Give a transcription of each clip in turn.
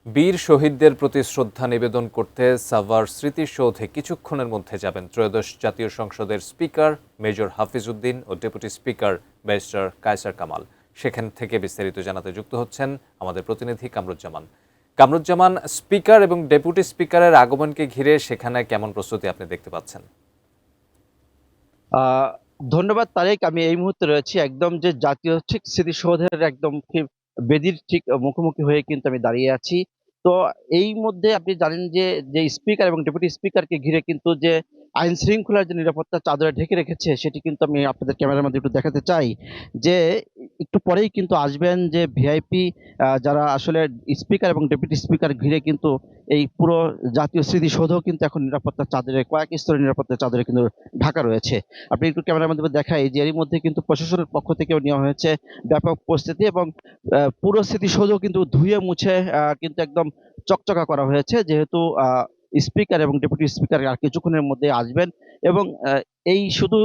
বীর শহীদদের প্রতি শ্রদ্ধা নিবেদন করতে সাভার স্মৃতিসৌধে কিছুক্ষণের মধ্যে যাবেন ত্রয়োদশ জাতীয় সংসদের স্পিকার মেজর হাফিজ উদ্দিন ও deputy speaker barrister Kaiser Kamal. সেখান থেকে বিস্তারিত জানাতে যুক্ত হচ্ছেন আমাদের প্রতিনিধি কামরুজ্জামান। কামরুজ্জামান, স্পিকার এবং ডেপুটি স্পিকারের আগমনকে ঘিরে সেখানে কেমন প্রস্তুতি আপনি দেখতে পাচ্ছেন? আহ ধন্যবাদ তারেক। আমি এই মুহূর্তে রয়েছি একদম যে জাতীয় ঠিক স্মৃতিসৌধের একদম ঠিক বেদির ঠিক মুখোমুখি হয়ে কিন্তু আমি দাঁড়িয়ে আছি। তো এই মধ্যে আপনি জানেন যে যে স্পিকার এবং ডেপুটি স্পিকারকে ঘিরে কিন্তু যে আইন শৃঙ্খলার যে নিরাপত্তা চাদরে ঢেকে রেখেছে সেটি কিন্তু আমি আপনাদের ক্যামেরার মধ্যে একটু দেখাতে চাই। যে একটু পরেই কিন্তু আসবেন যে ভিআইপি যারা আসলে স্পিকার এবং ডেপুটি স্পিকার ঘিরে কিন্তু এই পুরো জাতীয় স্মৃতিসৌধ কিন্তু এখন নিরাপত্তার চাদরে কয়েক স্তরের নিরাপত্তার চাদরে কিন্তু ঢাকা রয়েছে। আপনি একটু ক্যামেরার মাধ্যমে দেখাই যে এরই মধ্যে কিন্তু প্রশাসনের পক্ষ থেকেও নেওয়া হয়েছে ব্যাপক প্রস্তুতি এবং পুরো স্মৃতিসৌধ কিন্তু ধুয়ে মুছে কিন্তু একদম চকচকা করা হয়েছে, যেহেতু স্পিকার এবং ডেপুটি স্পিকার আর কিছুক্ষণের মধ্যে আসবেন। এবং এই শুধু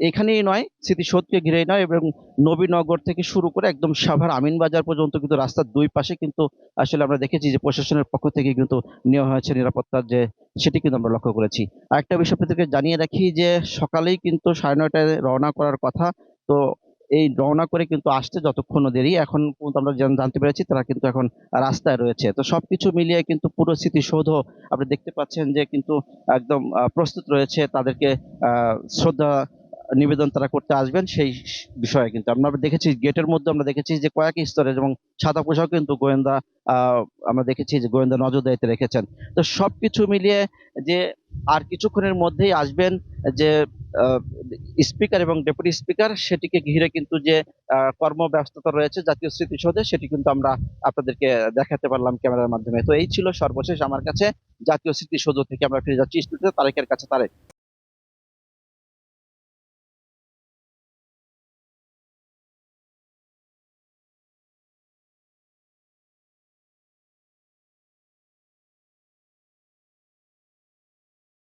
এখানেই নয়, স্মৃতিসৌধকে ঘিরেই নয়, এবং নবীনগর থেকে শুরু করে একদম সাভার আমিনবাজার পর্যন্ত কিন্তু রাস্তার দুই পাশে কিন্তু আসলে আমরা দেখেছি যে প্রশাসনের পক্ষ থেকে কিন্তু নেওয়া হয়েছে নিরাপত্তার যে সেটি কিন্তু আমরা লক্ষ্য করেছি। আরেকটা বিষয় আপনাদেরকে জানিয়ে রাখি যে সকালেই কিন্তু 9:30টায় রওনা করার কথা। তো এই রওনা করে কিন্তু আসতে যতক্ষণও দেরি, এখন পর্যন্ত আমরা জানতে পেরেছি তারা কিন্তু এখন রাস্তায় রয়েছে। তো সবকিছু মিলিয়ে কিন্তু পুরো স্মৃতিসৌধ আপনি দেখতে পাচ্ছেন যে কিন্তু একদম প্রস্তুত রয়েছে তাদেরকে শ্রদ্ধা নিবেদন তারা করতে আসবেন সেই বিষয়ে। কিন্তু আমরা দেখেছি গেটের মধ্যে আমরা দেখেছি যে কয়েক স্তরের এবং সাদা পোশাক কিন্তু গোয়েন্দা আহ আমরা দেখেছি যে গোয়েন্দা নজরদারিতে রেখেছেন। তো সবকিছু মিলিয়ে যে আর কিছুক্ষণের মধ্যেই আসবেন যে স্পিকার এবং ডেপুটি স্পিকার, সেটিকে ঘিরে কিন্তু যে কর্মব্যস্ততা রয়েছে জাতীয় স্মৃতিসৌধে সেটি কিন্তু আমরা আপনাদেরকে দেখাতে পারলাম ক্যামেরার মাধ্যমে। তো এই ছিল সর্বশেষ আমার কাছে। জাতীয় স্মৃতিসৌধ থেকে আমরা ফিরে যাচ্ছি স্টুডিওতে, তারেকের কাছে। তারেক।